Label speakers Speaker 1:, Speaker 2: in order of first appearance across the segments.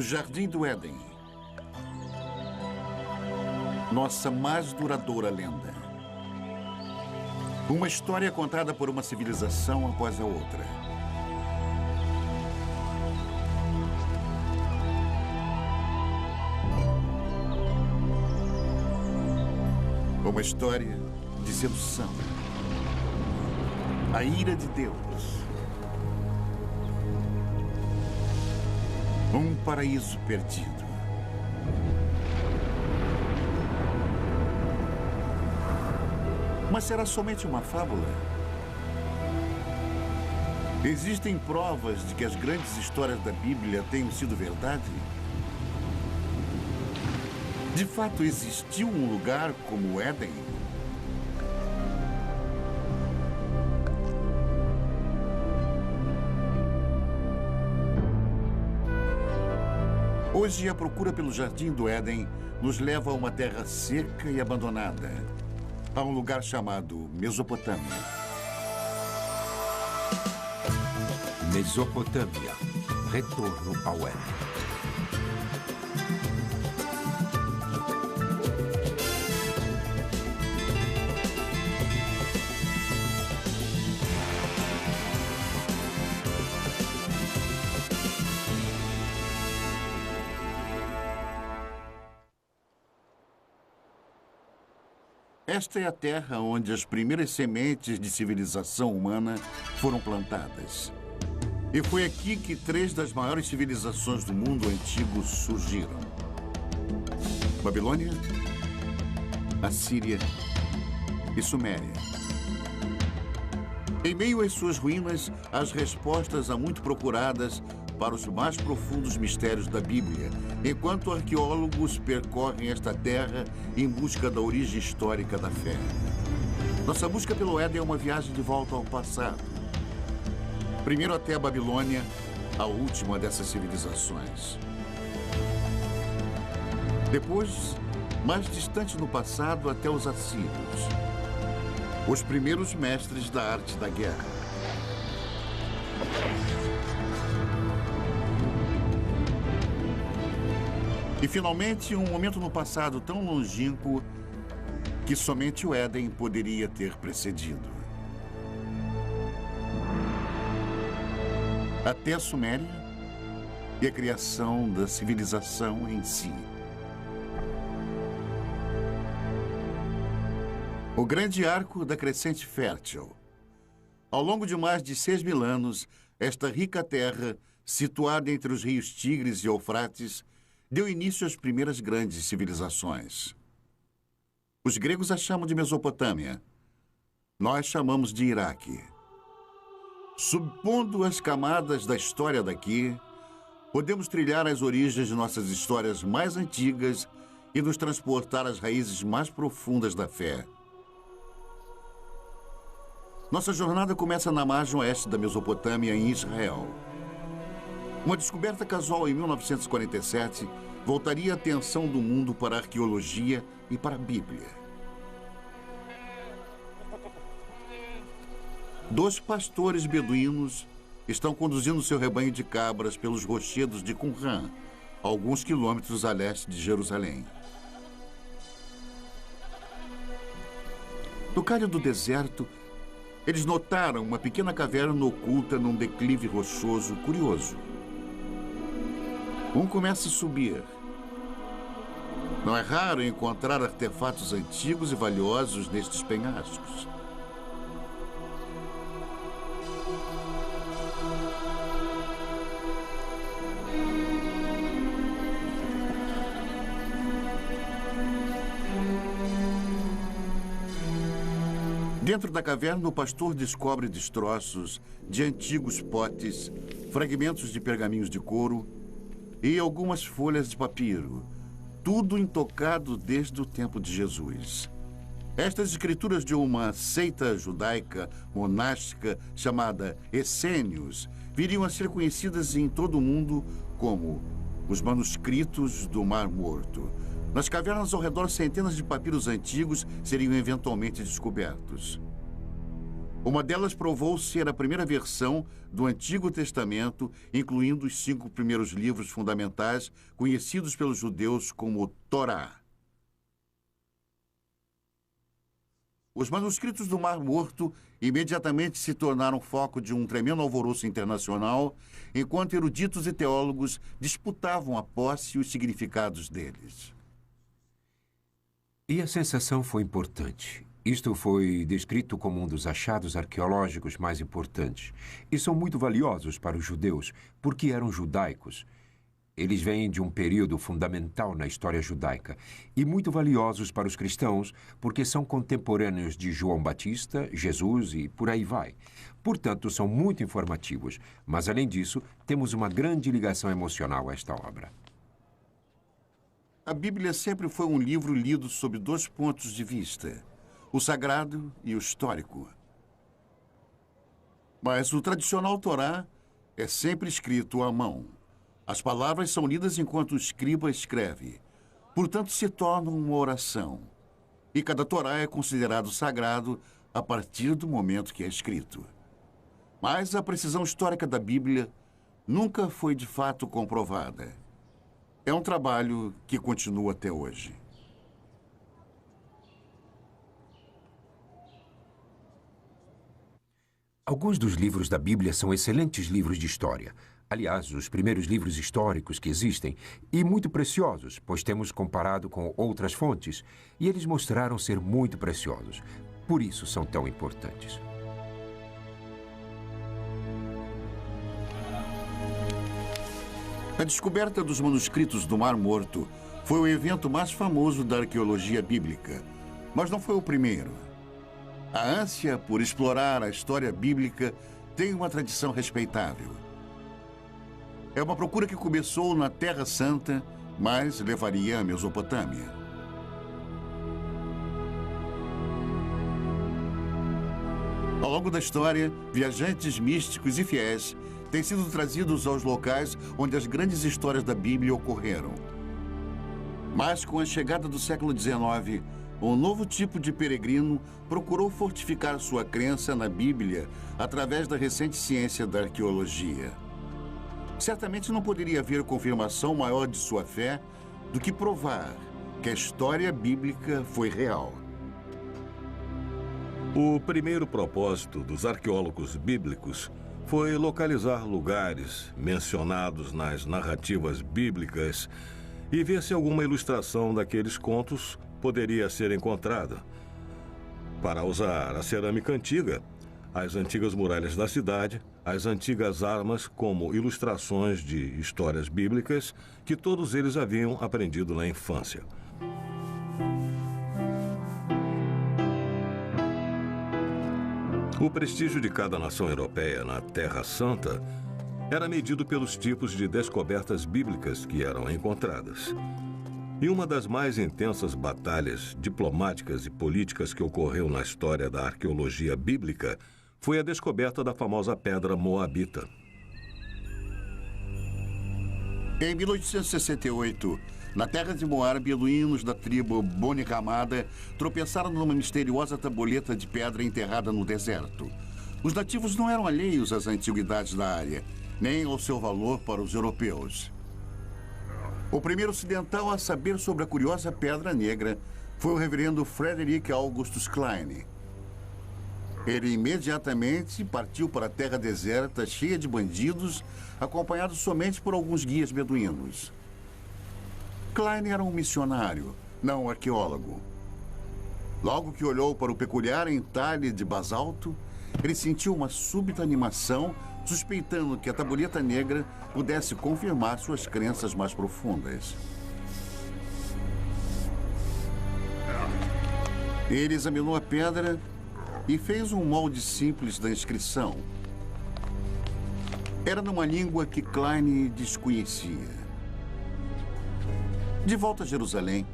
Speaker 1: O Jardim do Éden. Nossa mais duradoura lenda. Uma história contada por uma civilização após a outra. Uma história de sedução. A ira de Deus. Um paraíso perdido. Mas será somente uma fábula? Existem provas de que as grandes histórias da Bíblia tenham sido verdade? De fato, existiu um lugar como o Éden? Hoje, a procura pelo Jardim do Éden nos leva a uma terra seca e abandonada, a um lugar chamado Mesopotâmia.
Speaker 2: Mesopotâmia. Retorno ao Éden.
Speaker 1: Esta é a terra onde as primeiras sementes de civilização humana foram plantadas. E foi aqui que 3 das maiores civilizações do mundo antigo surgiram: Babilônia, Assíria e Suméria. Em meio às suas ruínas, as respostas há muito procuradas para os mais profundos mistérios da Bíblia, enquanto arqueólogos percorrem esta terra em busca da origem histórica da fé. Nossa busca pelo Éden é uma viagem de volta ao passado. Primeiro até a Babilônia, a última dessas civilizações. Depois, mais distante no passado, até os assírios, os primeiros mestres da arte da guerra. E, finalmente, um momento no passado tão longínquo que somente o Éden poderia ter precedido. Até a Suméria e a criação da civilização em si. O grande arco da crescente fértil. Ao longo de mais de 6.000 anos, esta rica terra, situada entre os rios Tigres e Eufrates, deu início às primeiras grandes civilizações. Os gregos a chamam de Mesopotâmia. Nós chamamos de Iraque. Subpondo as camadas da história daqui, podemos trilhar as origens de nossas histórias mais antigas e nos transportar às raízes mais profundas da fé. Nossa jornada começa na margem oeste da Mesopotâmia, em Israel. Uma descoberta casual em 1947 voltaria a atenção do mundo para a arqueologia e para a Bíblia. 2 pastores beduínos estão conduzindo seu rebanho de cabras pelos rochedos de Qumran, a alguns quilômetros a leste de Jerusalém. No calho do deserto, eles notaram uma pequena caverna oculta num declive rochoso curioso. Um começa a subir. Não é raro encontrar artefatos antigos e valiosos nestes penhascos. Dentro da caverna, o pastor descobre destroços de antigos potes, fragmentos de pergaminhos de couro e algumas folhas de papiro, tudo intocado desde o tempo de Jesus. Estas escrituras de uma seita judaica monástica chamada Essênios viriam a ser conhecidas em todo o mundo como os manuscritos do Mar Morto. Nas cavernas ao redor, centenas de papiros antigos seriam eventualmente descobertos. Uma delas provou ser a primeira versão do Antigo Testamento, incluindo os 5 primeiros livros fundamentais conhecidos pelos judeus como Torá. Os manuscritos do Mar Morto imediatamente se tornaram foco de um tremendo alvoroço internacional, enquanto eruditos e teólogos disputavam a posse e os significados deles.
Speaker 2: E a sensação foi importante. Isto foi descrito como um dos achados arqueológicos mais importantes. E são muito valiosos para os judeus, porque eram judaicos. Eles vêm de um período fundamental na história judaica. E muito valiosos para os cristãos, porque são contemporâneos de João Batista, Jesus e por aí vai. Portanto, são muito informativos. Mas, além disso, temos uma grande ligação emocional a esta obra.
Speaker 1: A Bíblia sempre foi um livro lido sob 2 pontos de vista: o sagrado e o histórico. Mas o tradicional Torá é sempre escrito à mão. As palavras são lidas enquanto o escriba escreve. Portanto, se tornam uma oração. E cada Torá é considerado sagrado a partir do momento que é escrito. Mas a precisão histórica da Bíblia nunca foi de fato comprovada. É um trabalho que continua até hoje.
Speaker 2: Alguns dos livros da Bíblia são excelentes livros de história. Aliás, os primeiros livros históricos que existem, e muito preciosos, pois temos comparado com outras fontes, e eles mostraram ser muito preciosos. Por isso são tão importantes.
Speaker 1: A descoberta dos manuscritos do Mar Morto foi o evento mais famoso da arqueologia bíblica, mas não foi o primeiro. A ânsia por explorar a história bíblica tem uma tradição respeitável. É uma procura que começou na Terra Santa, mas levaria à Mesopotâmia. Ao longo da história, viajantes místicos e fiéis têm sido trazidos aos locais onde as grandes histórias da Bíblia ocorreram. Mas com a chegada do século XIX, um novo tipo de peregrino procurou fortificar sua crença na Bíblia através da recente ciência da arqueologia. Certamente não poderia haver confirmação maior de sua fé do que provar que a história bíblica foi real.
Speaker 3: O primeiro propósito dos arqueólogos bíblicos foi localizar lugares mencionados nas narrativas bíblicas e ver se alguma ilustração daqueles contos poderia ser encontrada. Para usar a cerâmica antiga, as antigas muralhas da cidade, as antigas armas como ilustrações de histórias bíblicas que todos eles haviam aprendido na infância. O prestígio de cada nação europeia na Terra Santa era medido pelos tipos de descobertas bíblicas que eram encontradas. E uma das mais intensas batalhas diplomáticas e políticas que ocorreu na história da arqueologia bíblica foi a descoberta da famosa pedra moabita.
Speaker 1: Em 1868, na terra de Moab, beduínos da tribo Boni Ramada tropeçaram numa misteriosa tabuleta de pedra enterrada no deserto. Os nativos não eram alheios às antiguidades da área, nem ao seu valor para os europeus. O primeiro ocidental a saber sobre a curiosa pedra negra foi o reverendo Frederick Augustus Klein. Ele imediatamente partiu para a terra deserta, cheia de bandidos, acompanhado somente por alguns guias beduínos. Klein era um missionário, não um arqueólogo. Logo que olhou para o peculiar entalhe de basalto, ele sentiu uma súbita animação, suspeitando que a tabuleta negra pudesse confirmar suas crenças mais profundas. Ele examinou a pedra e fez um molde simples da inscrição. Era numa língua que Klein desconhecia. De volta a Jerusalém,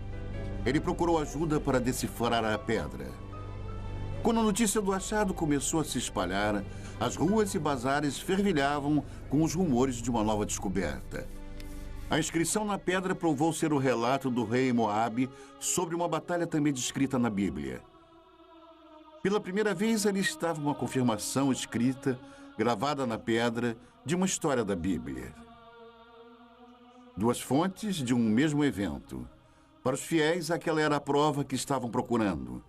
Speaker 1: ele procurou ajuda para decifrar a pedra. Quando a notícia do achado começou a se espalhar, as ruas e bazares fervilhavam com os rumores de uma nova descoberta. A inscrição na pedra provou ser o relato do rei Moabe sobre uma batalha também descrita na Bíblia. Pela primeira vez, ali estava uma confirmação escrita, gravada na pedra, de uma história da Bíblia. Duas fontes de um mesmo evento. Para os fiéis, aquela era a prova que estavam procurando.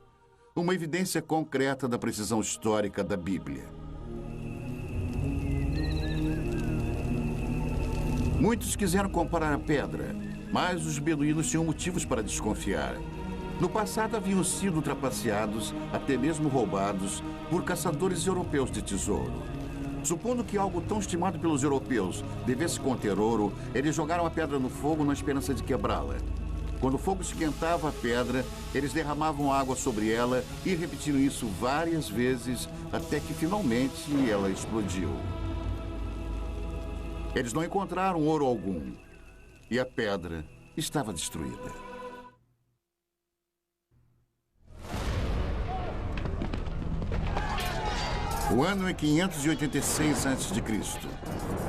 Speaker 1: Uma evidência concreta da precisão histórica da Bíblia. Muitos quiseram comparar a pedra, mas os beduínos tinham motivos para desconfiar. No passado haviam sido trapaceados, até mesmo roubados, por caçadores europeus de tesouro. Supondo que algo tão estimado pelos europeus devesse conter ouro, eles jogaram a pedra no fogo na esperança de quebrá-la. Quando o fogo esquentava a pedra, eles derramavam água sobre ela e repetiram isso várias vezes, até que finalmente ela explodiu. Eles não encontraram ouro algum e a pedra estava destruída. O ano é 586 a.C.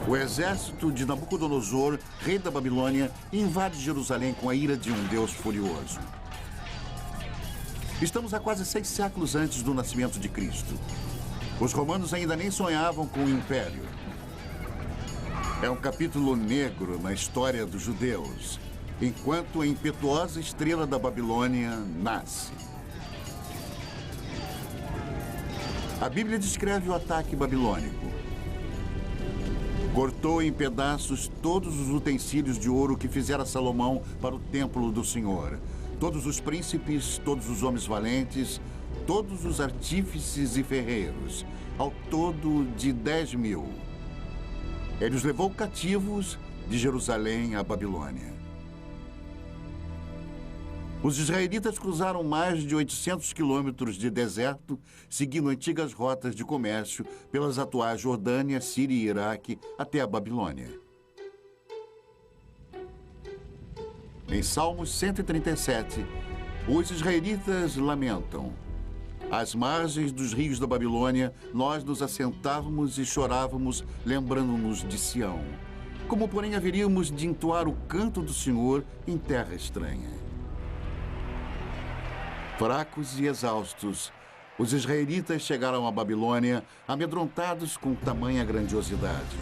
Speaker 1: O exército de Nabucodonosor, rei da Babilônia, invade Jerusalém com a ira de um Deus furioso. Estamos a quase 6 séculos antes do nascimento de Cristo. Os romanos ainda nem sonhavam com o império. É um capítulo negro na história dos judeus, enquanto a impetuosa estrela da Babilônia nasce. A Bíblia descreve o ataque babilônico. Cortou em pedaços todos os utensílios de ouro que fizera Salomão para o templo do Senhor. Todos os príncipes, todos os homens valentes, todos os artífices e ferreiros, ao todo de 10.000. Ele os levou cativos de Jerusalém à Babilônia. Os israelitas cruzaram mais de 800 quilômetros de deserto, seguindo antigas rotas de comércio pelas atuais Jordânia, Síria e Iraque até a Babilônia. Em Salmos 137, os israelitas lamentam: às margens dos rios da Babilônia, nós nos assentávamos e chorávamos, lembrando-nos de Sião. Como, porém, haveríamos de entoar o canto do Senhor em terra estranha? Fracos e exaustos, os israelitas chegaram à Babilônia, amedrontados com tamanha grandiosidade.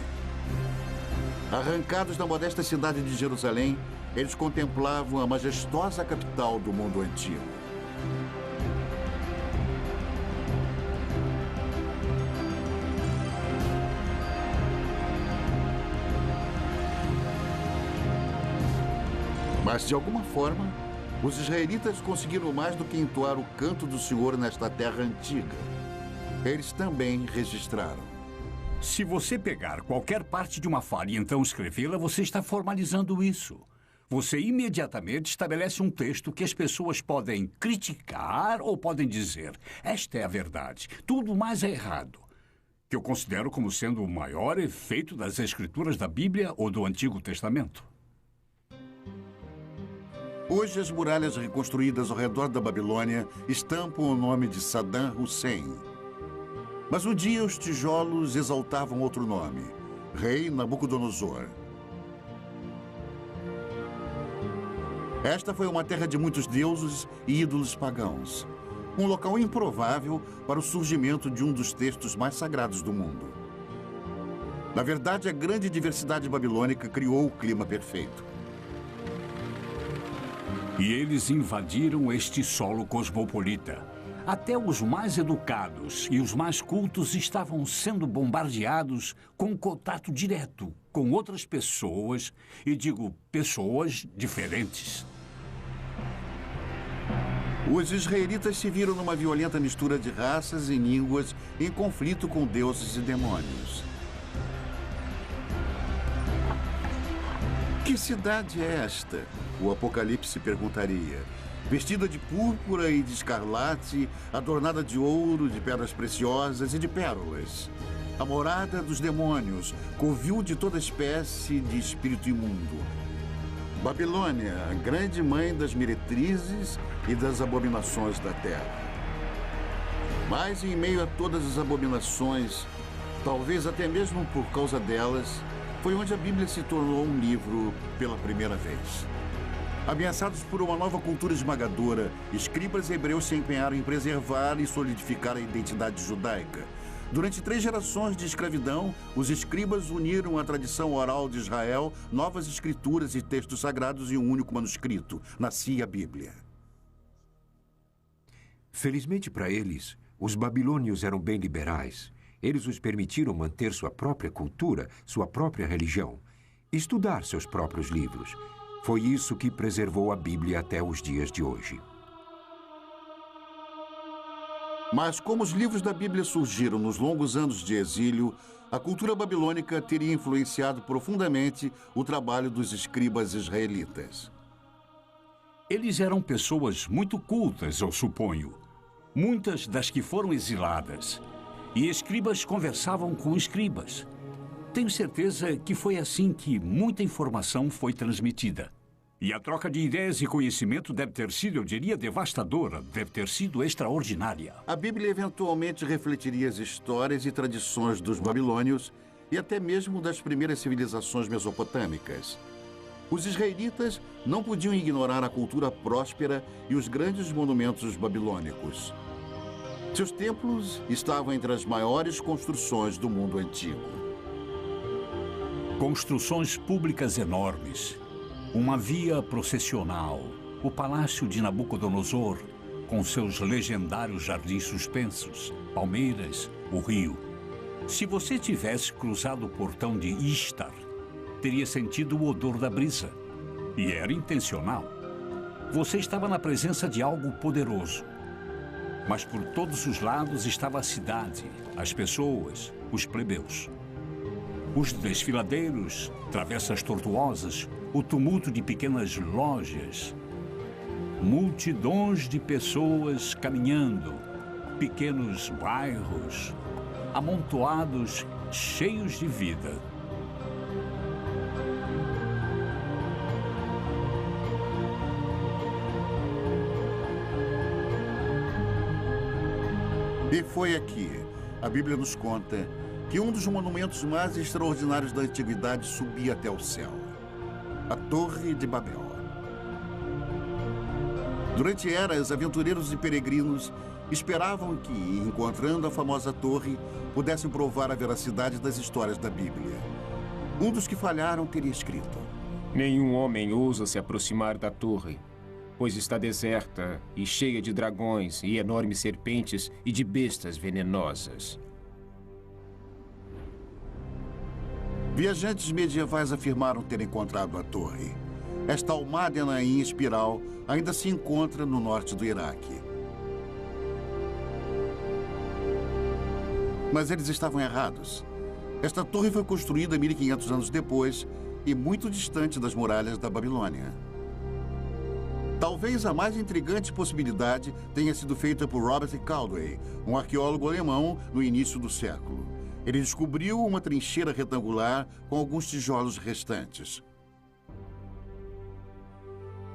Speaker 1: Arrancados da modesta cidade de Jerusalém, eles contemplavam a majestosa capital do mundo antigo. Mas, de alguma forma, os israelitas conseguiram mais do que entoar o canto do Senhor nesta terra antiga. Eles também registraram.
Speaker 4: Se você pegar qualquer parte de uma fala e então escrevê-la, você está formalizando isso. Você imediatamente estabelece um texto que as pessoas podem criticar ou podem dizer: esta é a verdade, tudo mais é errado. Que eu considero como sendo o maior efeito das escrituras da Bíblia ou do Antigo Testamento.
Speaker 1: Hoje, as muralhas reconstruídas ao redor da Babilônia estampam o nome de Saddam Hussein. Mas um dia os tijolos exaltavam outro nome: Rei Nabucodonosor. Esta foi uma terra de muitos deuses e ídolos pagãos. Um local improvável para o surgimento de um dos textos mais sagrados do mundo. Na verdade, a grande diversidade babilônica criou o clima perfeito.
Speaker 4: E eles invadiram este solo cosmopolita. Até os mais educados e os mais cultos estavam sendo bombardeados com contato direto com outras pessoas, e digo pessoas diferentes.
Speaker 1: Os israelitas se viram numa violenta mistura de raças e línguas em conflito com deuses e demônios. Que cidade é esta? O Apocalipse perguntaria. Vestida de púrpura e de escarlate, adornada de ouro, de pedras preciosas e de pérolas. A morada dos demônios, covil de toda espécie de espírito imundo. Babilônia, a grande mãe das meretrizes e das abominações da terra. Mas em meio a todas as abominações, talvez até mesmo por causa delas, foi onde a Bíblia se tornou um livro pela primeira vez. Ameaçados por uma nova cultura esmagadora, escribas hebreus se empenharam em preservar e solidificar a identidade judaica. Durante 3 gerações de escravidão, os escribas uniram a tradição oral de Israel, novas escrituras e textos sagrados em um único manuscrito. Nascia a Bíblia.
Speaker 2: Felizmente para eles, os babilônios eram bem liberais. Eles os permitiram manter sua própria cultura, sua própria religião, estudar seus próprios livros. Foi isso que preservou a Bíblia até os dias de hoje.
Speaker 1: Mas como os livros da Bíblia surgiram nos longos anos de exílio, a cultura babilônica teria influenciado profundamente o trabalho dos escribas israelitas.
Speaker 4: Eles eram pessoas muito cultas, eu suponho. Muitas das que foram exiladas. E escribas conversavam com escribas. Tenho certeza que foi assim que muita informação foi transmitida. E a troca de ideias e conhecimento deve ter sido, eu diria, devastadora, deve ter sido extraordinária.
Speaker 1: A Bíblia eventualmente refletiria as histórias e tradições dos babilônios e até mesmo das primeiras civilizações mesopotâmicas. Os israelitas não podiam ignorar a cultura próspera e os grandes monumentos babilônicos. Seus templos estavam entre as maiores construções do mundo antigo.
Speaker 4: Construções públicas enormes. Uma via processional, o palácio de Nabucodonosor, com seus legendários jardins suspensos, palmeiras, o rio. Se você tivesse cruzado o portão de Ishtar, teria sentido o odor da brisa. E era intencional. Você estava na presença de algo poderoso. Mas por todos os lados estava a cidade, as pessoas, os plebeus. Os desfiladeiros, travessas tortuosas, o tumulto de pequenas lojas. Multidões de pessoas caminhando, pequenos bairros, amontoados, cheios de vida.
Speaker 1: E foi aqui, a Bíblia nos conta, que um dos monumentos mais extraordinários da antiguidade subia até o céu. A Torre de Babel. Durante eras, aventureiros e peregrinos esperavam que, encontrando a famosa torre, pudessem provar a veracidade das histórias da Bíblia. Um dos que falharam teria escrito:
Speaker 5: nenhum homem ousa se aproximar da torre, pois está deserta e cheia de dragões e enormes serpentes e de bestas venenosas.
Speaker 1: Viajantes medievais afirmaram ter encontrado a torre. Esta almádena em espiral ainda se encontra no norte do Iraque. Mas eles estavam errados. Esta torre foi construída 1500 anos depois e muito distante das muralhas da Babilônia. Talvez a mais intrigante possibilidade tenha sido feita por Robert Caldwell, um arqueólogo alemão no início do século. Ele descobriu uma trincheira retangular com alguns tijolos restantes.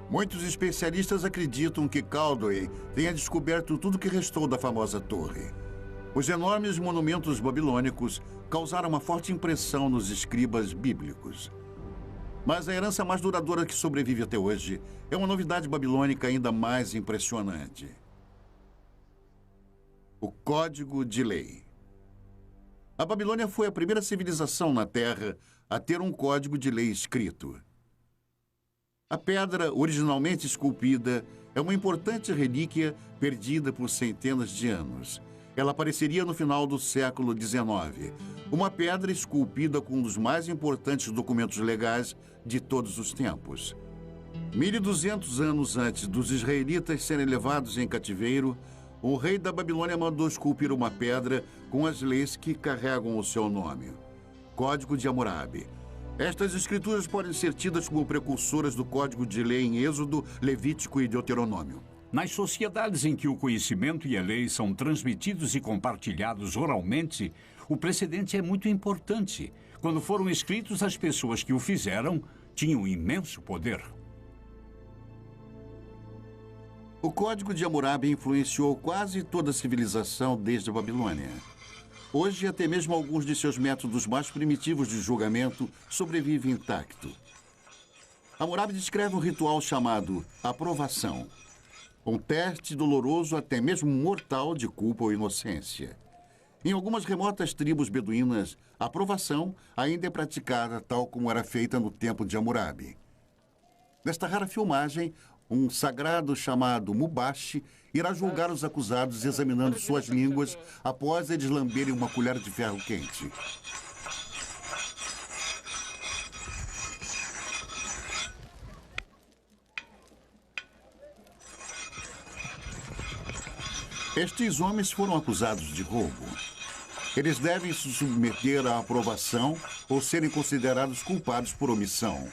Speaker 1: Muitos especialistas acreditam que Caldwell tenha descoberto tudo o que restou da famosa torre. Os enormes monumentos babilônicos causaram uma forte impressão nos escribas bíblicos. Mas a herança mais duradoura que sobrevive até hoje é uma novidade babilônica ainda mais impressionante: o Código de Lei. A Babilônia foi a primeira civilização na Terra a ter um código de lei escrito. A pedra, originalmente esculpida, é uma importante relíquia perdida por centenas de anos. Ela apareceria no final do século XIX. Uma pedra esculpida com um dos mais importantes documentos legais de todos os tempos. 1200 anos antes dos israelitas serem levados em cativeiro, o rei da Babilônia mandou esculpir uma pedra com as leis que carregam o seu nome. Código de Hammurabi. Estas escrituras podem ser tidas como precursoras do Código de Lei em Êxodo, Levítico e Deuteronômio.
Speaker 4: Nas sociedades em que o conhecimento e a lei são transmitidos e compartilhados oralmente, o precedente é muito importante. Quando foram escritos, as pessoas que o fizeram tinham imenso poder.
Speaker 1: O Código de Hammurabi influenciou quase toda a civilização desde a Babilônia. Hoje, até mesmo alguns de seus métodos mais primitivos de julgamento sobrevivem intacto. Hammurabi descreve um ritual chamado aprovação. Um teste doloroso, até mesmo mortal, de culpa ou inocência. Em algumas remotas tribos beduínas, a aprovação ainda é praticada tal como era feita no tempo de Hammurabi. Nesta rara filmagem, um sagrado chamado Mubashi irá julgar os acusados examinando suas línguas após eles lamberem uma colher de ferro quente. Estes homens foram acusados de roubo. Eles devem se submeter à aprovação ou serem considerados culpados por omissão.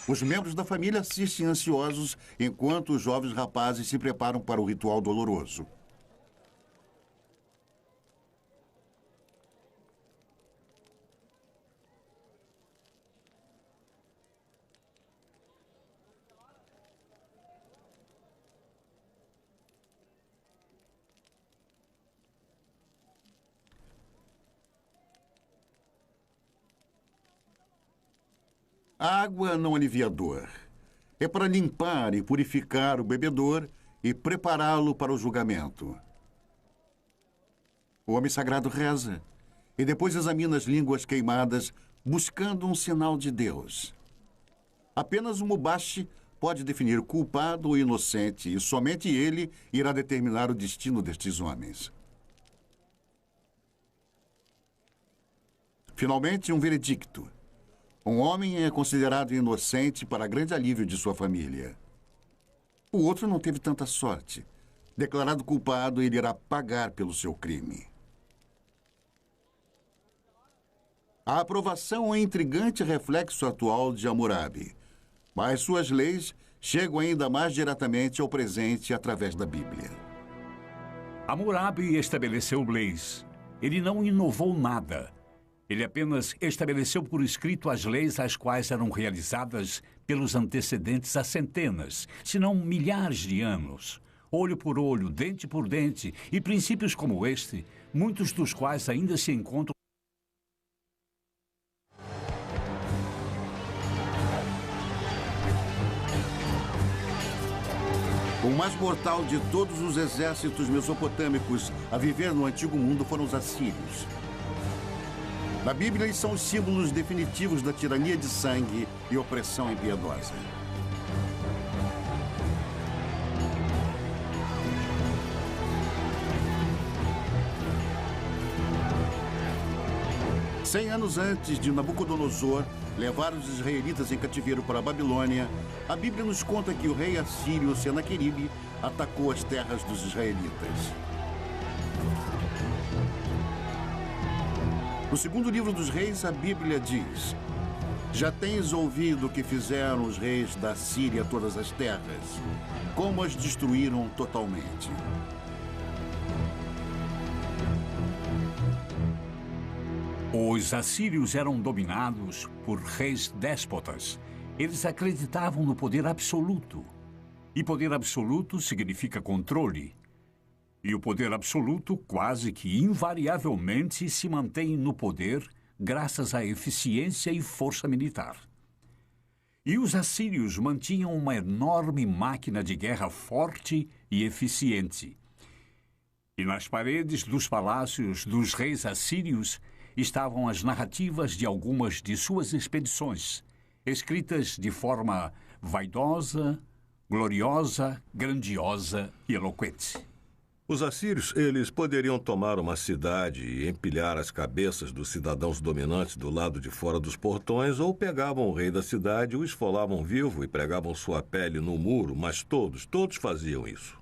Speaker 1: Os membros da família assistem ansiosos enquanto os jovens rapazes se preparam para o ritual doloroso. A água não alivia a dor. É para limpar e purificar o bebedor e prepará-lo para o julgamento. O homem sagrado reza e depois examina as línguas queimadas, buscando um sinal de Deus. Apenas o Mubashi pode definir culpado ou inocente e somente ele irá determinar o destino destes homens. Finalmente, um veredicto. Um homem é considerado inocente para grande alívio de sua família. O outro não teve tanta sorte. Declarado culpado, ele irá pagar pelo seu crime. A aprovação é um intrigante reflexo atual de Hammurabi, mas suas leis chegam ainda mais diretamente ao presente através da Bíblia.
Speaker 4: Hammurabi estabeleceu leis. Ele não inovou nada. Ele apenas estabeleceu por escrito as leis às quais eram realizadas pelos antecedentes há centenas, se não milhares de anos. Olho por olho, dente por dente, e princípios como este, muitos dos quais ainda se encontram.
Speaker 1: O mais mortal de todos os exércitos mesopotâmicos a viver no Antigo Mundo foram os assírios. Na Bíblia, eles são os símbolos definitivos da tirania de sangue e opressão impiedosa. Cem anos antes de Nabucodonosor levar os israelitas em cativeiro para a Babilônia, a Bíblia nos conta que o rei assírio Senaqueribe atacou as terras dos israelitas. No segundo livro dos reis, a Bíblia diz: já tens ouvido o que fizeram os reis da Síria a todas as terras, como as destruíram totalmente.
Speaker 4: Os assírios eram dominados por reis déspotas. Eles acreditavam no poder absoluto. E poder absoluto significa controle. E o poder absoluto quase que invariavelmente se mantém no poder graças à eficiência e força militar. E os assírios mantinham uma enorme máquina de guerra forte e eficiente. E nas paredes dos palácios dos reis assírios estavam as narrativas de algumas de suas expedições, escritas de forma vaidosa, gloriosa, grandiosa e eloquente.
Speaker 3: Os assírios, eles poderiam tomar uma cidade e empilhar as cabeças dos cidadãos dominantes do lado de fora dos portões, ou pegavam o rei da cidade, o esfolavam vivo e pregavam sua pele no muro, mas todos faziam isso.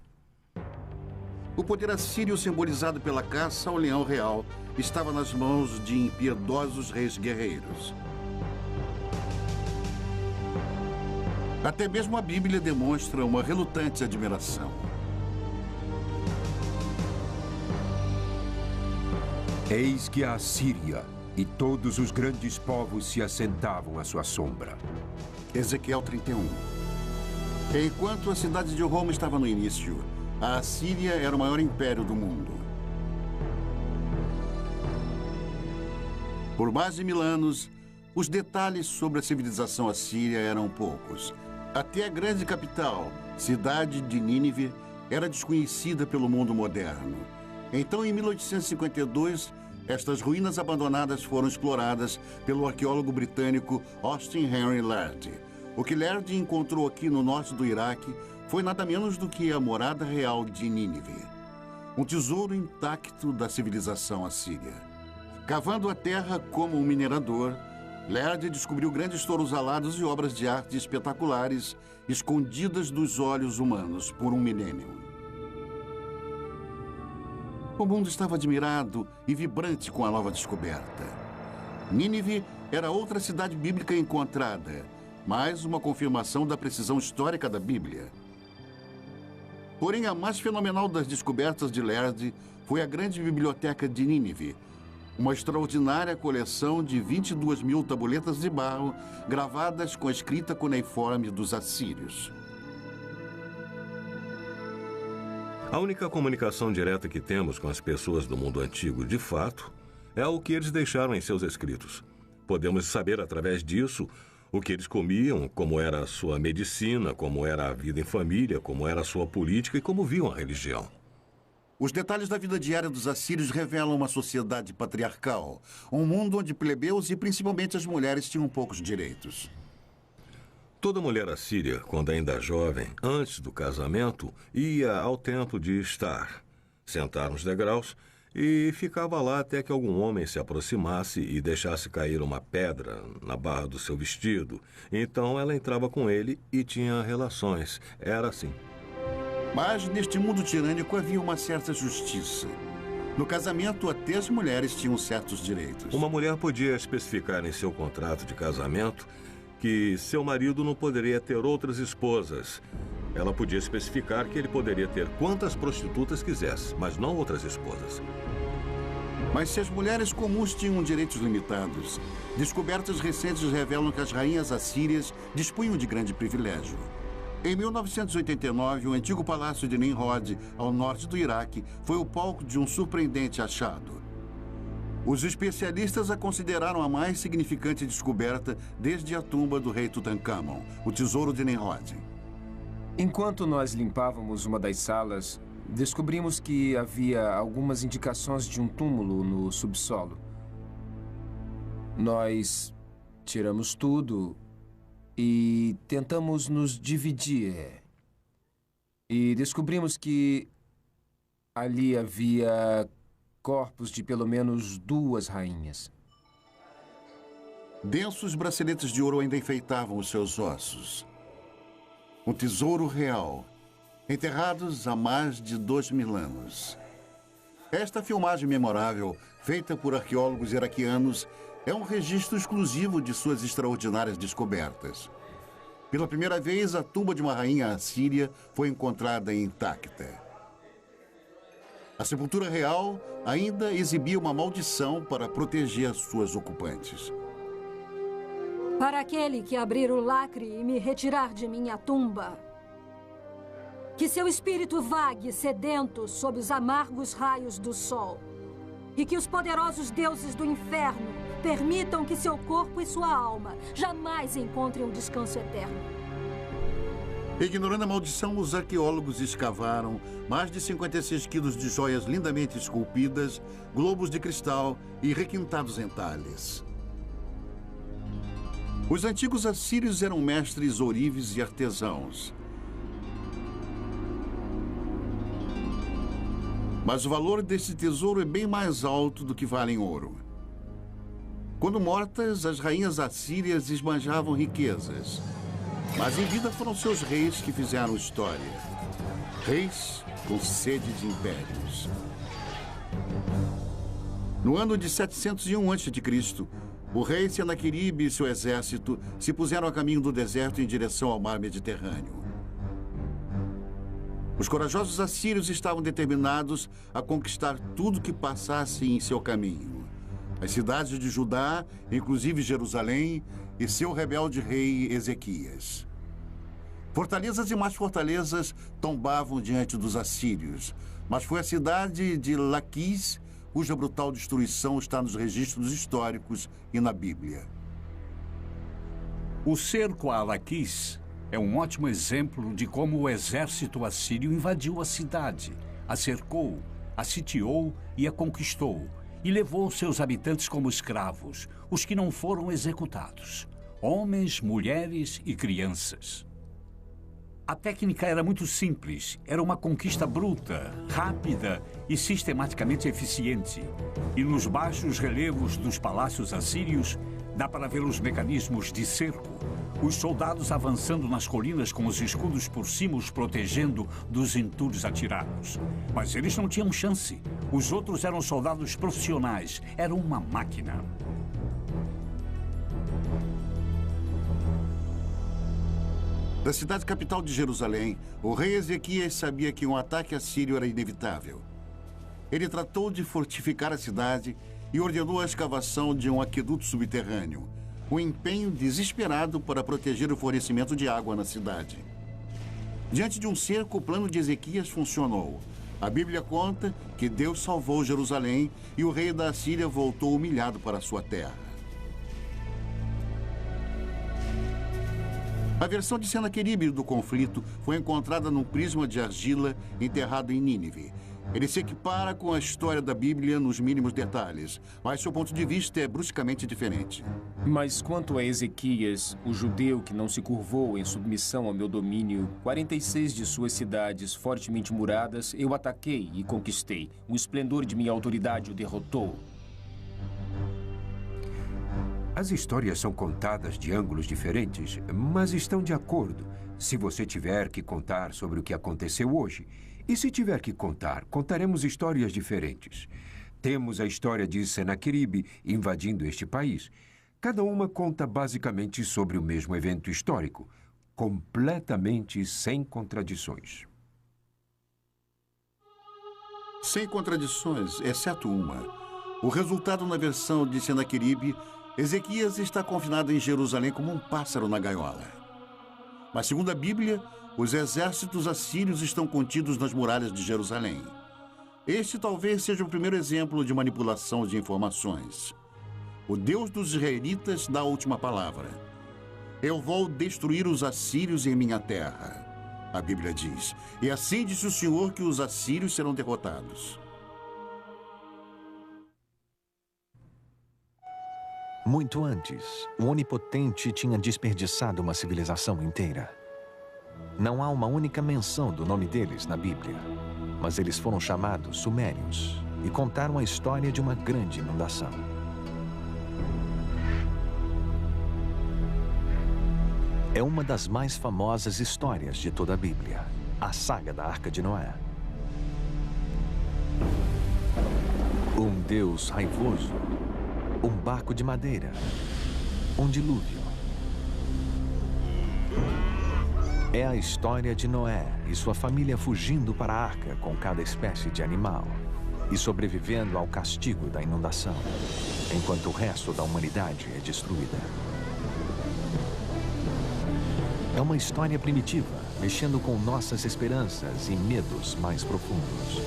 Speaker 1: O poder assírio, simbolizado pela caça ao leão real, estava nas mãos de impiedosos reis guerreiros. Até mesmo a Bíblia demonstra uma relutante admiração.
Speaker 2: Eis que a Assíria e todos os grandes povos se assentavam à sua sombra.
Speaker 1: Ezequiel 31. Enquanto a cidade de Roma estava no início, a Assíria era o maior império do mundo. Por mais de 1000 anos, os detalhes sobre a civilização assíria eram poucos. Até a grande capital, cidade de Nínive, era desconhecida pelo mundo moderno. Então, em 1852, estas ruínas abandonadas foram exploradas pelo arqueólogo britânico Austin Henry Lerdy. O que Lerdy encontrou aqui no norte do Iraque foi nada menos do que a morada real de Nínive. Um tesouro intacto da civilização assíria. Cavando a terra como um minerador, Lerdy descobriu grandes touros alados e obras de arte espetaculares escondidas dos olhos humanos por um milênio. O mundo estava admirado e vibrante com a nova descoberta. Nínive era outra cidade bíblica encontrada, mais uma confirmação da precisão histórica da Bíblia. Porém, a mais fenomenal das descobertas de Lerdy foi a grande biblioteca de Nínive, uma extraordinária coleção de 22.000 tabuletas de barro gravadas com a escrita cuneiforme dos assírios.
Speaker 3: A única comunicação direta que temos com as pessoas do mundo antigo, de fato, é o que eles deixaram em seus escritos. Podemos saber, através disso, o que eles comiam, como era a sua medicina, como era a vida em família, como era a sua política e como viam a religião.
Speaker 1: Os detalhes da vida diária dos assírios revelam uma sociedade patriarcal, um mundo onde plebeus e principalmente as mulheres tinham poucos direitos.
Speaker 3: Toda mulher assíria, quando ainda jovem, antes do casamento, ia ao templo de Estar, sentar nos degraus e ficava lá até que algum homem se aproximasse e deixasse cair uma pedra na barra do seu vestido. Então ela entrava com ele e tinha relações. Era assim.
Speaker 1: Mas neste mundo tirânico havia uma certa justiça. No casamento, até as mulheres tinham certos direitos.
Speaker 3: Uma mulher podia especificar em seu contrato de casamento que seu marido não poderia ter outras esposas. Ela podia especificar que ele poderia ter quantas prostitutas quisesse, mas não outras esposas.
Speaker 1: Mas se as mulheres comuns tinham direitos limitados, descobertas recentes revelam que as rainhas assírias dispunham de grande privilégio. Em 1989, o antigo palácio de Nimrod, ao norte do Iraque, foi o palco de um surpreendente achado. Os especialistas a consideraram a mais significante descoberta desde a tumba do rei Tutankhamon, o tesouro de Nimrod.
Speaker 5: Enquanto nós limpávamos uma das salas, descobrimos que havia algumas indicações de um túmulo no subsolo. Nós tiramos tudo e tentamos nos dividir. E descobrimos que ali havia corpos de pelo menos 2 rainhas.
Speaker 1: Densos braceletes de ouro ainda enfeitavam os seus ossos. Um tesouro real, enterrados há mais de 2.000 anos. Esta filmagem memorável, feita por arqueólogos iraquianos, é um registro exclusivo de suas extraordinárias descobertas. Pela primeira vez, a tumba de uma rainha assíria foi encontrada intacta. A sepultura real ainda exibia uma maldição para proteger suas ocupantes.
Speaker 6: Para aquele que abrir o lacre e me retirar de minha tumba, que seu espírito vague sedento sob os amargos raios do sol, e que os poderosos deuses do inferno permitam que seu corpo e sua alma jamais encontrem um descanso eterno.
Speaker 1: Ignorando a maldição, os arqueólogos escavaram mais de 56 quilos de joias lindamente esculpidas, globos de cristal e requintados entalhes. Os antigos assírios eram mestres ourives e artesãos. Mas o valor desse tesouro é bem mais alto do que vale em ouro. Quando mortas, as rainhas assírias esbanjavam riquezas. Mas em vida foram seus reis que fizeram história. Reis com sede de impérios. No ano de 701 a.C., o rei Senaqueribe e seu exército se puseram a caminho do deserto em direção ao mar Mediterrâneo. Os corajosos assírios estavam determinados a conquistar tudo que passasse em seu caminho. As cidades de Judá, inclusive Jerusalém, e seu rebelde rei Ezequias. Fortalezas e mais fortalezas tombavam diante dos assírios, mas foi a cidade de Laquis cuja brutal destruição está nos registros históricos e na Bíblia.
Speaker 4: O cerco a Laquis é um ótimo exemplo de como o exército assírio invadiu a cidade, a cercou, a sitiou e a conquistou, e levou seus habitantes como escravos, os que não foram executados, homens, mulheres e crianças. A técnica era muito simples, era uma conquista bruta, rápida e sistematicamente eficiente. E nos baixos relevos dos palácios assírios, dá para ver os mecanismos de cerco, os soldados avançando nas colinas com os escudos por cima os protegendo dos entulhos atirados. Mas eles não tinham chance. Os outros eram soldados profissionais, eram uma máquina.
Speaker 1: Da cidade capital de Jerusalém, o rei Ezequias sabia que um ataque assírio era inevitável. Ele tratou de fortificar a cidade e ordenou a escavação de um aqueduto subterrâneo, um empenho desesperado para proteger o fornecimento de água na cidade. Diante de um cerco, o plano de Ezequias funcionou. A Bíblia conta que Deus salvou Jerusalém e o rei da Assíria voltou humilhado para sua terra. A versão de Senaqueribe do conflito foi encontrada num prisma de argila enterrado em Nínive. Ele se equipara com a história da Bíblia nos mínimos detalhes, mas seu ponto de vista é bruscamente diferente.
Speaker 5: Mas quanto a Ezequias, o judeu que não se curvou em submissão ao meu domínio, 46 de suas cidades fortemente muradas, eu ataquei e conquistei. O esplendor de minha autoridade o derrotou.
Speaker 2: As histórias são contadas de ângulos diferentes, mas estão de acordo. Se você tiver que contar sobre o que aconteceu hoje, e se tiver que contar, contaremos histórias diferentes. Temos a história de Senaqueribe invadindo este país. Cada uma conta basicamente sobre o mesmo evento histórico, completamente sem contradições.
Speaker 1: Sem contradições, exceto uma. O resultado na versão de Senaqueribe, Ezequias está confinado em Jerusalém como um pássaro na gaiola. Mas, segundo a Bíblia, os exércitos assírios estão contidos nas muralhas de Jerusalém. Este talvez seja o primeiro exemplo de manipulação de informações. O Deus dos israelitas dá a última palavra. Eu vou destruir os assírios em minha terra, a Bíblia diz. E assim disse o Senhor que os assírios serão derrotados.
Speaker 7: Muito antes, o Onipotente tinha desperdiçado uma civilização inteira. Não há uma única menção do nome deles na Bíblia, mas eles foram chamados Sumérios e contaram a história de uma grande inundação. É uma das mais famosas histórias de toda a Bíblia, a saga da Arca de Noé. Um Deus raivoso, um barco de madeira, um dilúvio. É a história de Noé e sua família fugindo para a arca com cada espécie de animal e sobrevivendo ao castigo da inundação, enquanto o resto da humanidade é destruída. É uma história primitiva, mexendo com nossas esperanças e medos mais profundos.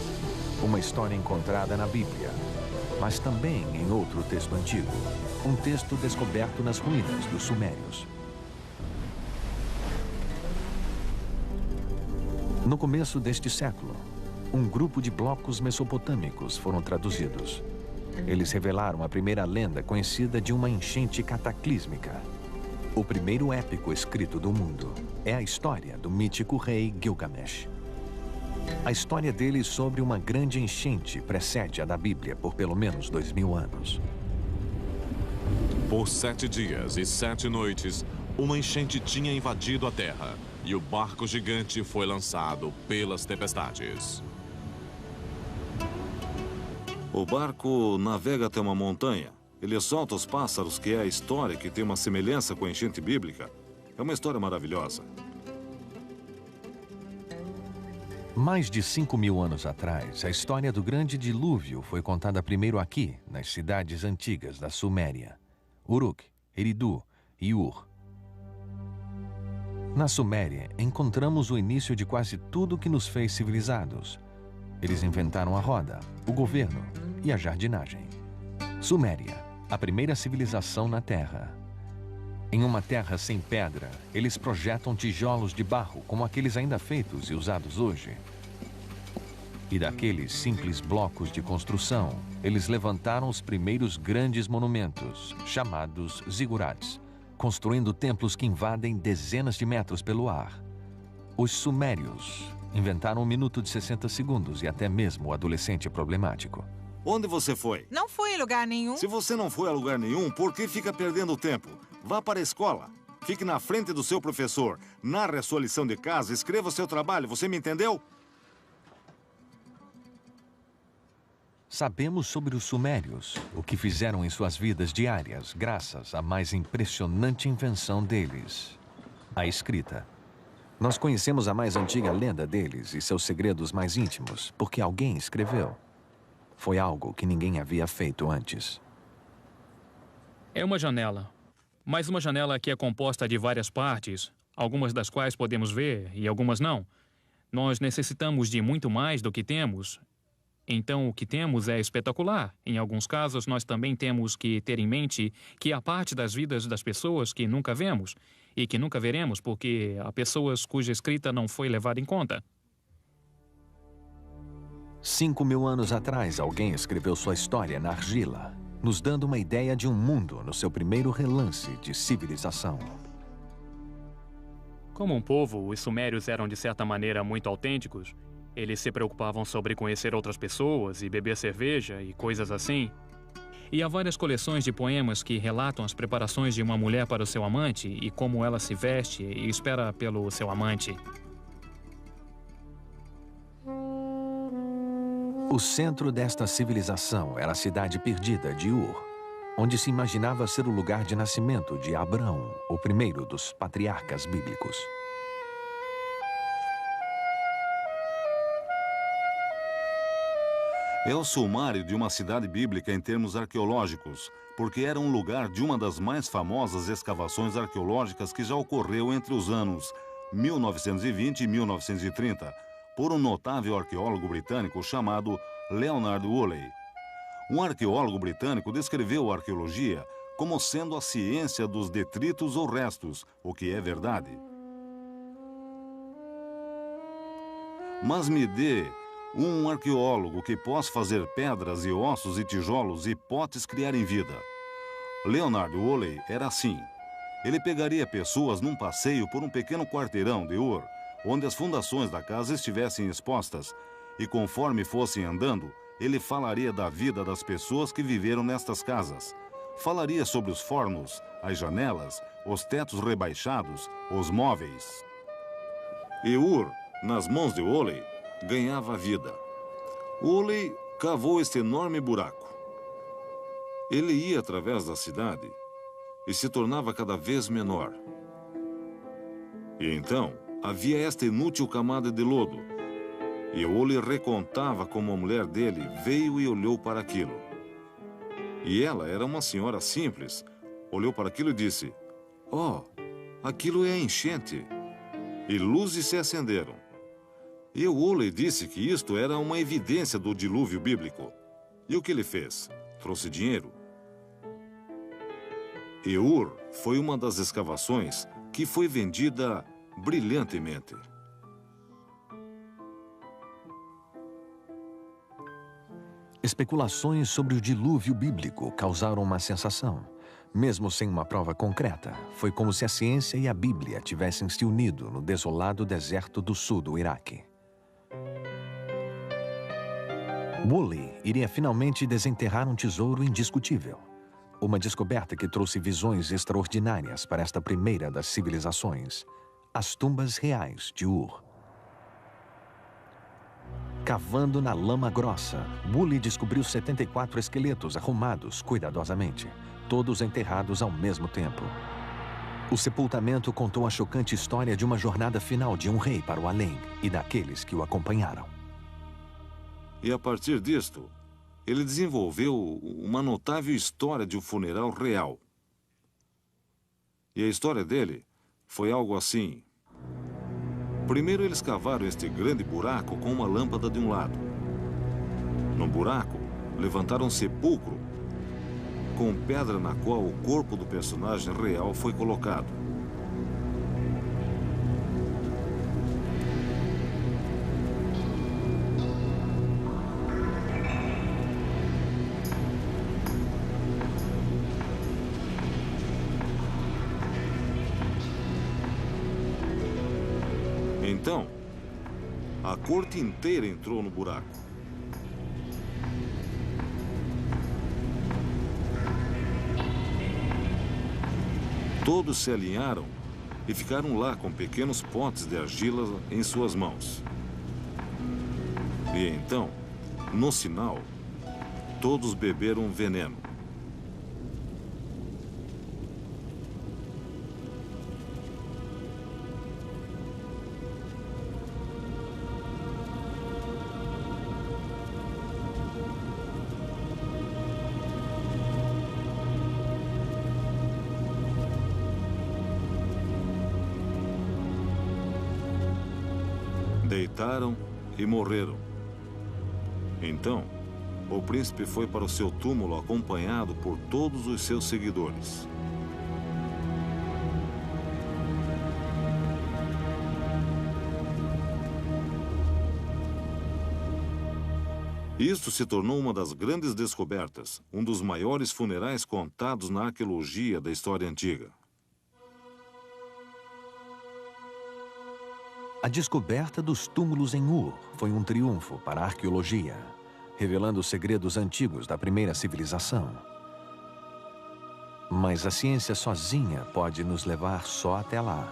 Speaker 7: Uma história encontrada na Bíblia, mas também em outro texto antigo, um texto descoberto nas ruínas dos Sumérios. No começo deste século, um grupo de blocos mesopotâmicos foram traduzidos. Eles revelaram a primeira lenda conhecida de uma enchente cataclísmica. O primeiro épico escrito do mundo é a história do mítico rei Gilgamesh. A história dele sobre uma grande enchente precede a da Bíblia por pelo menos 2000 anos.
Speaker 8: Por 7 dias e 7 noites, uma enchente tinha invadido a terra e o barco gigante foi lançado pelas tempestades.
Speaker 3: O barco navega até uma montanha. Ele solta os pássaros, que é a história que tem uma semelhança com a enchente bíblica. É uma história maravilhosa.
Speaker 7: Mais de 5.000 anos atrás, a história do grande dilúvio foi contada primeiro aqui, nas cidades antigas da Suméria, Uruk, Eridu e Ur. Na Suméria, encontramos o início de quase tudo que nos fez civilizados. Eles inventaram a roda, o governo e a jardinagem. Suméria, a primeira civilização na Terra. Em uma terra sem pedra, eles projetam tijolos de barro, como aqueles ainda feitos e usados hoje. E daqueles simples blocos de construção, eles levantaram os primeiros grandes monumentos, chamados zigurats, construindo templos que invadem dezenas de metros pelo ar. Os sumérios inventaram um minuto de 60 segundos e até mesmo o adolescente problemático.
Speaker 9: Onde você foi?
Speaker 10: Não fui em lugar nenhum.
Speaker 9: Se você não foi a lugar nenhum, por que fica perdendo tempo? Vá para a escola. Fique na frente do seu professor. Narre a sua lição de casa, escreva o seu trabalho. Você me entendeu?
Speaker 7: Sabemos sobre os sumérios, o que fizeram em suas vidas diárias, graças à mais impressionante invenção deles, a escrita. Nós conhecemos a mais antiga lenda deles e seus segredos mais íntimos, porque alguém escreveu. Foi algo que ninguém havia feito antes.
Speaker 11: É uma janela, mas uma janela que é composta de várias partes, algumas das quais podemos ver e algumas não. Nós necessitamos de muito mais do que temos. Então, o que temos é espetacular. Em alguns casos, nós também temos que ter em mente que há parte das vidas das pessoas que nunca vemos e que nunca veremos porque há pessoas cuja escrita não foi levada em conta.
Speaker 7: 5.000 anos atrás, alguém escreveu sua história na argila, nos dando uma ideia de um mundo no seu primeiro relance de civilização.
Speaker 11: Como um povo, os sumérios eram de certa maneira muito autênticos. Eles se preocupavam sobre conhecer outras pessoas e beber cerveja e coisas assim. E há várias coleções de poemas que relatam as preparações de uma mulher para o seu amante e como ela se veste e espera pelo seu amante.
Speaker 7: O centro desta civilização era a cidade perdida de Ur, onde se imaginava ser o lugar de nascimento de Abraão, o primeiro dos patriarcas bíblicos.
Speaker 9: É o sumário de uma cidade bíblica em termos arqueológicos, porque era um lugar de uma das mais famosas escavações arqueológicas que já ocorreu entre os anos 1920 e 1930, por um notável arqueólogo britânico chamado Leonard Woolley. Um arqueólogo britânico descreveu a arqueologia como sendo a ciência dos detritos ou restos, o que é verdade. Mas me dê um arqueólogo que possa fazer pedras e ossos e tijolos e potes criarem vida. Leonard Woolley era assim. Ele pegaria pessoas num passeio por um pequeno quarteirão de Ur, onde as fundações da casa estivessem expostas, e conforme fossem andando, ele falaria da vida das pessoas que viveram nestas casas. Falaria sobre os fornos, as janelas, os tetos rebaixados, os móveis. E Ur, nas mãos de Woolley, ganhava vida. Woolley cavou este enorme buraco. Ele ia através da cidade e se tornava cada vez menor. E então havia esta inútil camada de lodo. E Woolley recontava como a mulher dele veio e olhou para aquilo. E ela era uma senhora simples. Olhou para aquilo e disse: "Oh, aquilo é a enchente." E luzes se acenderam. E Woolley disse que isto era uma evidência do dilúvio bíblico. E o que ele fez? Trouxe dinheiro. E Ur foi uma das escavações que foi vendida brilhantemente.
Speaker 7: Especulações sobre o dilúvio bíblico causaram uma sensação. Mesmo sem uma prova concreta, foi como se a ciência e a Bíblia tivessem se unido no desolado deserto do sul do Iraque. Woolley iria finalmente desenterrar um tesouro indiscutível. Uma descoberta que trouxe visões extraordinárias para esta primeira das civilizações. As tumbas reais de Ur. Cavando na lama grossa, Woolley descobriu 74 esqueletos arrumados cuidadosamente, todos enterrados ao mesmo tempo. O sepultamento contou a chocante história de uma jornada final de um rei para o além e daqueles que o acompanharam.
Speaker 9: E a partir disto, ele desenvolveu uma notável história de um funeral real. E a história dele foi algo assim. Primeiro eles cavaram este grande buraco com uma lâmpada de um lado. No buraco, levantaram um sepulcro com pedra na qual o corpo do personagem real foi colocado. Então, a corte inteira entrou no buraco. Todos se alinharam e ficaram lá com pequenos potes de argila em suas mãos. E então, no sinal, todos beberam veneno. Deitaram e morreram. Então, o príncipe foi para o seu túmulo acompanhado por todos os seus seguidores. Isto se tornou uma das grandes descobertas, um dos maiores funerais contados na arqueologia da história antiga.
Speaker 7: A descoberta dos túmulos em Ur foi um triunfo para a arqueologia, revelando os segredos antigos da primeira civilização. Mas a ciência sozinha pode nos levar só até lá.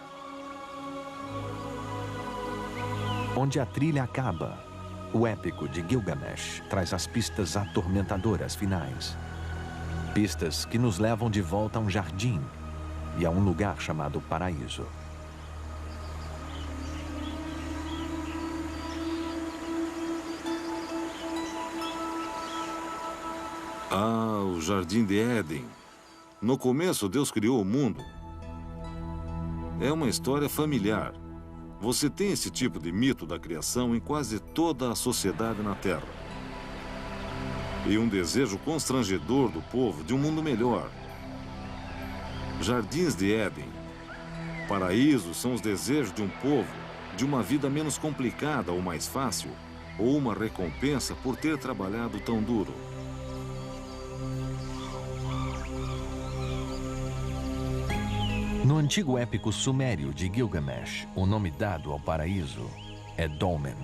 Speaker 7: Onde a trilha acaba, o épico de Gilgamesh traz as pistas atormentadoras finais. Pistas que nos levam de volta a um jardim e a um lugar chamado paraíso.
Speaker 9: Ah, o Jardim de Éden. No começo, Deus criou o mundo. É uma história familiar. Você tem esse tipo de mito da criação em quase toda a sociedade na Terra. E um desejo constrangedor do povo de um mundo melhor. Jardins de Éden. Paraísos são os desejos de um povo de uma vida menos complicada ou mais fácil, ou uma recompensa por ter trabalhado tão duro.
Speaker 7: No antigo épico sumério de Gilgamesh, o nome dado ao paraíso é Dolmen.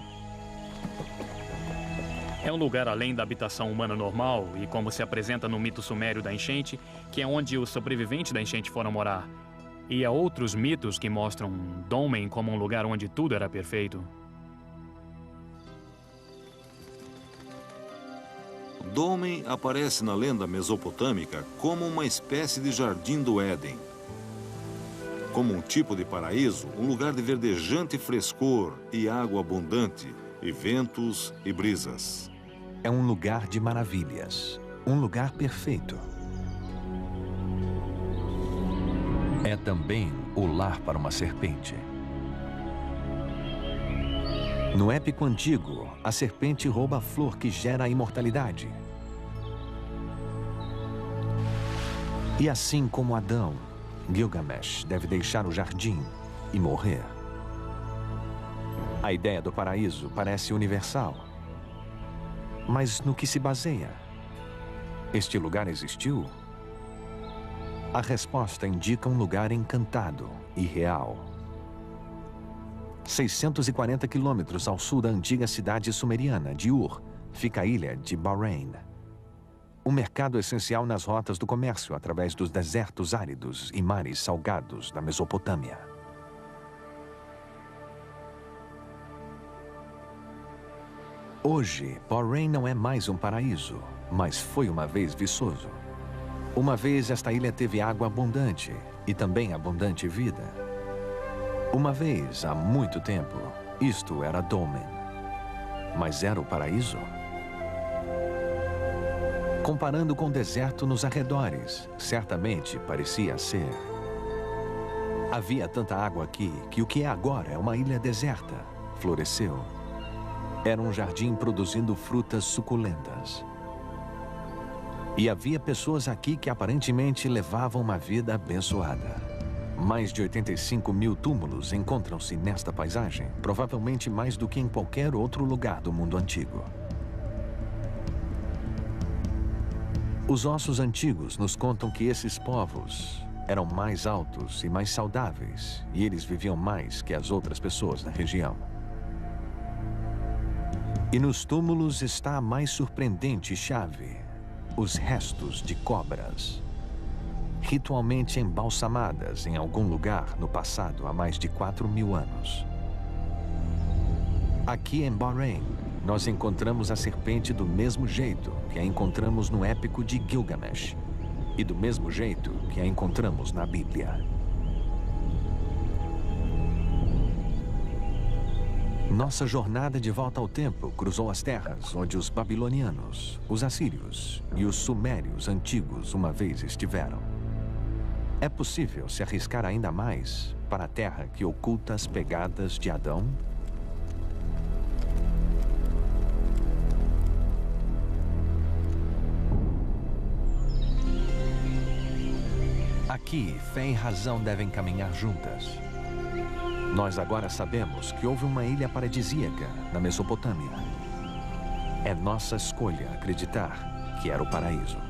Speaker 11: É um lugar além da habitação humana normal e como se apresenta no mito sumério da enchente, que é onde os sobreviventes da enchente foram morar. E há outros mitos que mostram Dolmen como um lugar onde tudo era perfeito.
Speaker 9: Dolmen aparece na lenda mesopotâmica como uma espécie de jardim do Éden. Como um tipo de paraíso, um lugar de verdejante frescor e água abundante, e ventos e brisas.
Speaker 7: É um lugar de maravilhas, um lugar perfeito. É também o lar para uma serpente. No épico antigo, a serpente rouba a flor que gera a imortalidade. E assim como Adão, Gilgamesh deve deixar o jardim e morrer. A ideia do paraíso parece universal. Mas no que se baseia? Este lugar existiu? A resposta indica um lugar encantado e real. 640 quilômetros ao sul da antiga cidade sumeriana de Ur, fica a ilha de Bahrein. Um mercado essencial nas rotas do comércio através dos desertos áridos e mares salgados da Mesopotâmia. Hoje, Bahrein não é mais um paraíso, mas foi uma vez viçoso. Uma vez esta ilha teve água abundante e também abundante vida. Uma vez, há muito tempo, isto era Dolmen. Mas era o paraíso? Comparando com o deserto nos arredores, certamente parecia ser. Havia tanta água aqui que o que é agora é uma ilha deserta. Floresceu. Era um jardim produzindo frutas suculentas. E havia pessoas aqui que aparentemente levavam uma vida abençoada. Mais de 85 mil túmulos encontram-se nesta paisagem, provavelmente mais do que em qualquer outro lugar do mundo antigo. Os ossos antigos nos contam que esses povos eram mais altos e mais saudáveis, e eles viviam mais que as outras pessoas da região. E nos túmulos está a mais surpreendente chave: os restos de cobras, ritualmente embalsamadas em algum lugar no passado há mais de 4.000 anos. Aqui em Bahrein, nós encontramos a serpente do mesmo jeito que a encontramos no épico de Gilgamesh e do mesmo jeito que a encontramos na Bíblia. Nossa jornada de volta ao tempo cruzou as terras onde os babilonianos, os assírios e os sumérios antigos uma vez estiveram. É possível se arriscar ainda mais para a terra que oculta as pegadas de Adão? Aqui, fé e razão devem caminhar juntas. Nós agora sabemos que houve uma ilha paradisíaca na Mesopotâmia. É nossa escolha acreditar que era o paraíso.